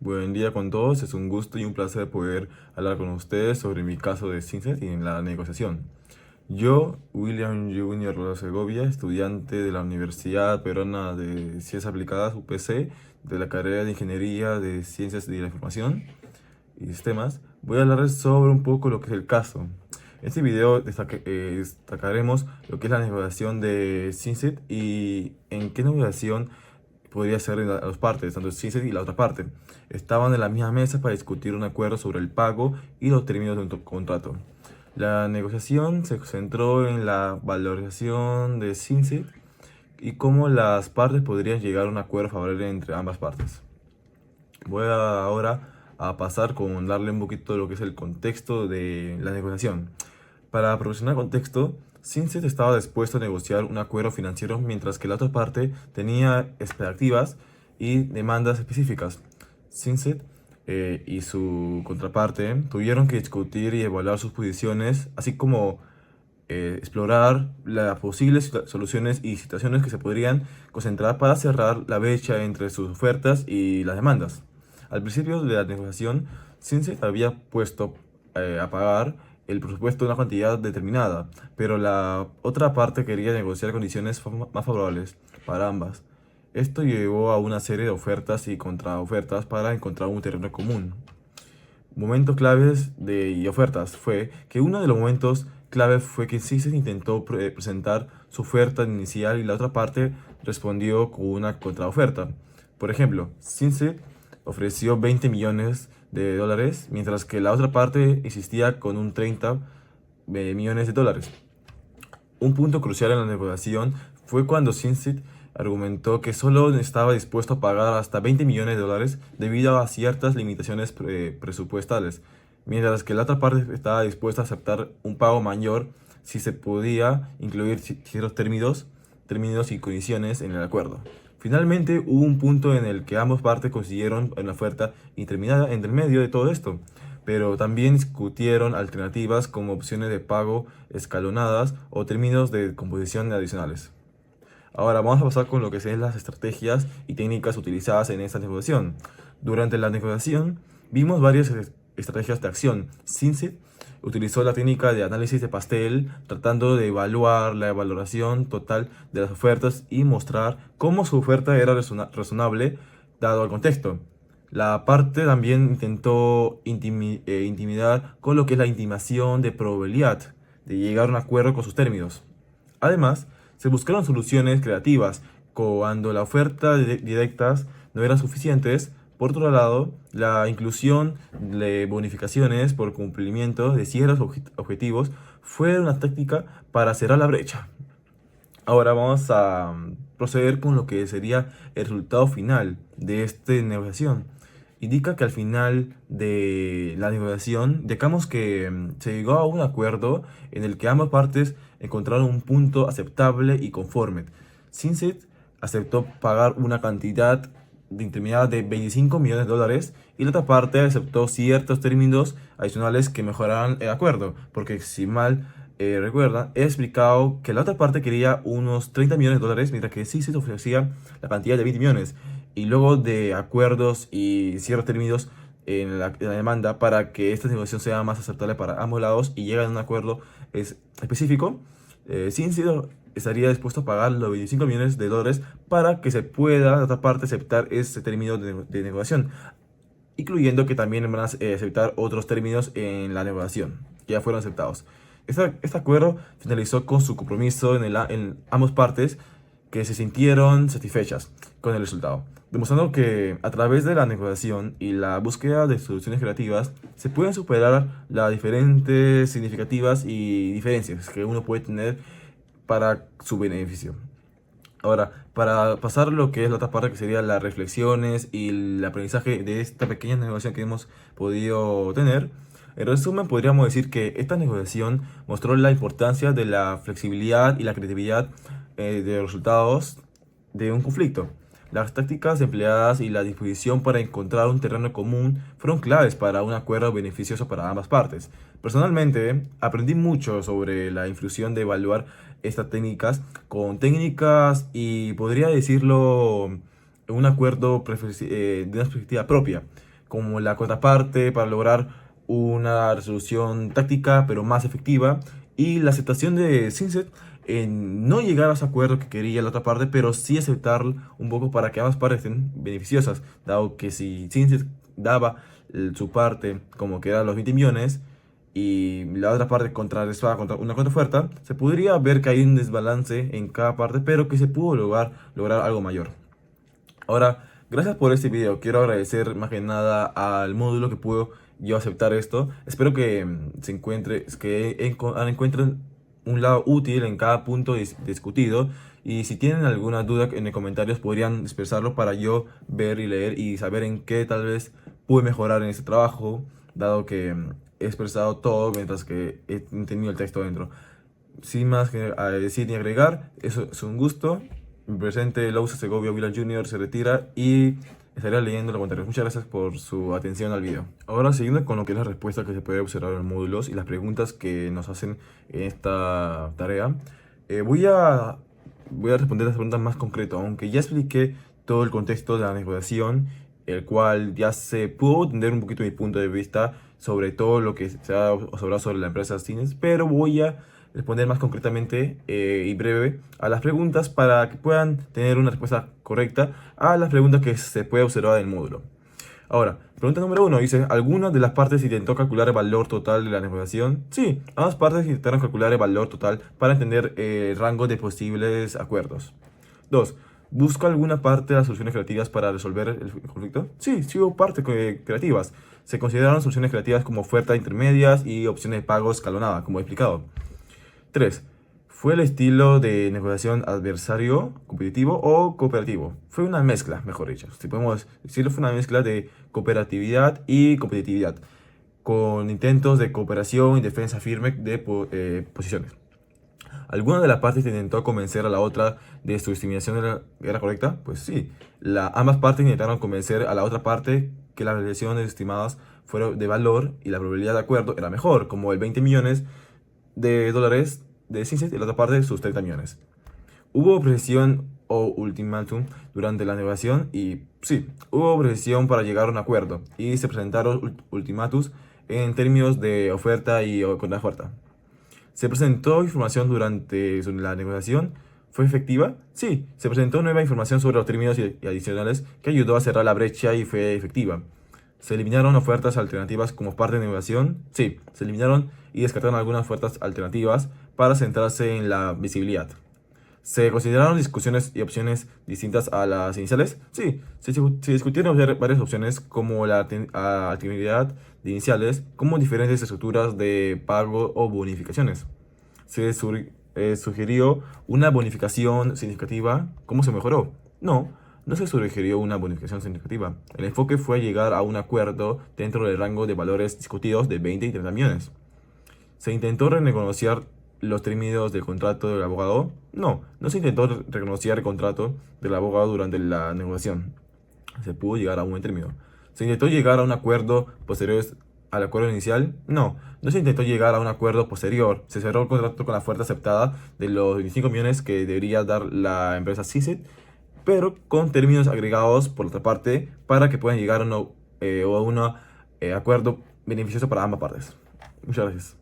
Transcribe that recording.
Buen día con todos, es un gusto y un placer poder hablar con ustedes sobre mi caso de Cinset y en la negociación. Yo, William Junior Rodas Segovia, estudiante de la Universidad Peruana de Ciencias Aplicadas, UPC, de la carrera de Ingeniería de Ciencias de la Información y Sistemas, voy a hablarles sobre un poco lo que es el caso. En este video destacaremos lo que es la negociación de Cinset y en qué negociación podría ser en las dos partes, tanto Cinset y la otra parte. Estaban en la misma mesa para discutir un acuerdo sobre el pago y los términos de un contrato. La negociación se centró en la valorización de Cinset y cómo las partes podrían llegar a un acuerdo favorable entre ambas partes. Ahora a pasar con darle un poquito de lo que es el contexto de la negociación. Para proporcionar contexto, Cinset estaba dispuesto a negociar un acuerdo financiero mientras que la otra parte tenía expectativas y demandas específicas. Cinset y su contraparte tuvieron que discutir y evaluar sus posiciones, así como explorar las posibles soluciones y situaciones que se podrían concentrar para cerrar la brecha entre sus ofertas y las demandas. Al principio de la negociación, Cinset había puesto a pagar el presupuesto de una cantidad determinada, pero la otra parte quería negociar condiciones más favorables para ambas. Esto llevó a una serie de ofertas y contraofertas para encontrar un terreno común. Momentos claves y ofertas fue que uno de los momentos clave fue que Sisek intentó presentar su oferta inicial y la otra parte respondió con una contraoferta. Por ejemplo, Sisek ofreció 20 millones de dólares, mientras que la otra parte insistía con un 30 millones de dólares. Un punto crucial en la negociación fue cuando Sinsit argumentó que solo estaba dispuesto a pagar hasta 20 millones de dólares debido a ciertas limitaciones presupuestales, mientras que la otra parte estaba dispuesta a aceptar un pago mayor si se podía incluir ciertos términos y condiciones en el acuerdo. Finalmente hubo un punto en el que ambas partes consiguieron una oferta interminada entre el medio de todo esto, pero también discutieron alternativas como opciones de pago escalonadas o términos de composición adicionales. Ahora vamos a pasar con lo que son las estrategias y técnicas utilizadas en esta negociación. Durante la negociación vimos varias estrategias de acción. Sinset utilizó la técnica de análisis de pastel, tratando de evaluar la valoración total de las ofertas y mostrar cómo su oferta era razonable dado el contexto. La parte también intentó intimidar con lo que es la intimación de probabilidad de llegar a un acuerdo con sus términos. Además, se buscaron soluciones creativas cuando la oferta directas no eran suficientes. Por otro lado, la inclusión de bonificaciones por cumplimiento de ciertos objetivos fue una táctica para cerrar la brecha. Ahora vamos a proceder con lo que sería el resultado final de esta negociación. Indica que al final de la negociación, dejamos que se llegó a un acuerdo en el que ambas partes encontraron un punto aceptable y conforme. Sinset aceptó pagar una cantidad determinada de 25 millones de dólares y la otra parte aceptó ciertos términos adicionales que mejoraran el acuerdo, porque si mal recuerda, he explicado que la otra parte quería unos 30 millones de dólares, mientras que sí se ofrecía la cantidad de 20 millones. Y luego de acuerdos y ciertos términos en la demanda para que esta negociación sea más aceptable para ambos lados y llegue a un acuerdo específico, Cincido estaría dispuesto a pagar los 25 millones de dólares para que se pueda, de otra parte, aceptar ese término de negociación, incluyendo que también van a aceptar otros términos en la negociación, que ya fueron aceptados. Este acuerdo finalizó con su compromiso en ambas partes que se sintieron satisfechas con el resultado, demostrando que a través de la negociación y la búsqueda de soluciones creativas se pueden superar las diferentes significativas y diferencias que uno puede tener para su beneficio. Ahora, para pasar a lo que es la otra parte, que sería las reflexiones y el aprendizaje de esta pequeña negociación que hemos podido tener, en resumen podríamos decir que esta negociación mostró la importancia de la flexibilidad y la creatividad de los resultados de un conflicto. Las tácticas empleadas y la disposición para encontrar un terreno común fueron claves para un acuerdo beneficioso para ambas partes. Personalmente, aprendí mucho sobre la influencia de evaluar estas técnicas con técnicas y podría decirlo un acuerdo de una perspectiva propia. como la contraparte para lograr una resolución táctica pero más efectiva, y la aceptación de Sinset en no llegar a ese acuerdo que quería la otra parte, pero sí aceptar un poco para que ambas partes estén beneficiosas, dado que si Sinset daba su parte como que eran los 20 millones y la otra parte contrarrestaba contra una contraoferta, se podría ver que hay un desbalance en cada parte, pero que se pudo lograr algo mayor. Ahora, gracias por este video. Quiero agradecer más que nada al módulo que pudo yo aceptar esto. Espero que se encuentre, encuentren un lado útil en cada punto discutido. Y si tienen alguna duda en los comentarios, podrían expresarlo para yo ver y leer y saber en qué tal vez pude mejorar en este trabajo, dado que he expresado todo mientras que he tenido el texto dentro. Sin más que decir ni agregar, eso es un gusto. Mi presente, Lousa Segovia Villa Jr. se retira y estaré leyendo los comentarios. Muchas gracias por su atención al video. Ahora, siguiendo con lo que es la respuesta que se puede observar en los módulos y las preguntas que nos hacen en esta tarea, voy a responder las preguntas más concretas, aunque ya expliqué todo el contexto de la negociación, el cual ya se pudo entender un poquito mi punto de vista sobre todo lo que se ha observado sobre la empresa Cines, pero voy a responder más concretamente y breve a las preguntas para que puedan tener una respuesta correcta a las preguntas que se puede observar en el módulo. Ahora, pregunta número 1 dice, ¿alguna de las partes intentó calcular el valor total de la negociación? Sí, ambas partes intentaron calcular el valor total para entender el rango de posibles acuerdos. 2. ¿Busca alguna parte de las soluciones creativas para resolver el conflicto? Sí, sí hubo partes creativas. Se consideraron soluciones creativas como ofertas intermedias y opciones de pago escalonada, como he explicado. 3. ¿Fue el estilo de negociación adversario, competitivo o cooperativo? Fue una mezcla, mejor dicho. Si podemos decirlo, fue una mezcla de cooperatividad y competitividad, con intentos de cooperación y defensa firme de posiciones. ¿Alguna de las partes intentó convencer a la otra de su estimación era correcta? Pues sí. Ambas partes intentaron convencer a la otra parte que las variaciones estimadas fueron de valor y la probabilidad de acuerdo era mejor, como el 20 millones de dólares de Sinset y la otra parte sus 30 millones. ¿Hubo presión o ultimátum durante la negociación? Y sí, hubo presión para llegar a un acuerdo y se presentaron ultimátus en términos de oferta y contraoferta. ¿Se presentó información durante la negociación? ¿Fue efectiva? Sí, se presentó nueva información sobre los términos y adicionales que ayudó a cerrar la brecha y fue efectiva. ¿Se eliminaron ofertas alternativas como parte de negociación? Sí, se eliminaron y descartaron algunas ofertas alternativas para centrarse en la visibilidad. ¿Se consideraron discusiones y opciones distintas a las iniciales? Sí, se discutieron varias opciones como la actividad de iniciales, como diferentes estructuras de pago o bonificaciones. Se sugirió una bonificación significativa. ¿Cómo se mejoró? No, no se sugirió una bonificación significativa. El enfoque fue llegar a un acuerdo dentro del rango de valores discutidos de 20 y 30 millones. ¿Se intentó renegociar los términos del contrato del abogado? No, no se intentó renegociar el contrato del abogado durante la negociación. Se pudo llegar a un buen término. ¿Se intentó llegar a un acuerdo posterior al acuerdo inicial? No, no se intentó llegar a un acuerdo posterior. Se cerró el contrato con la oferta aceptada de los 25 millones que debería dar la empresa Sinset, pero con términos agregados por otra parte para que puedan llegar a un acuerdo beneficioso para ambas partes. Muchas gracias.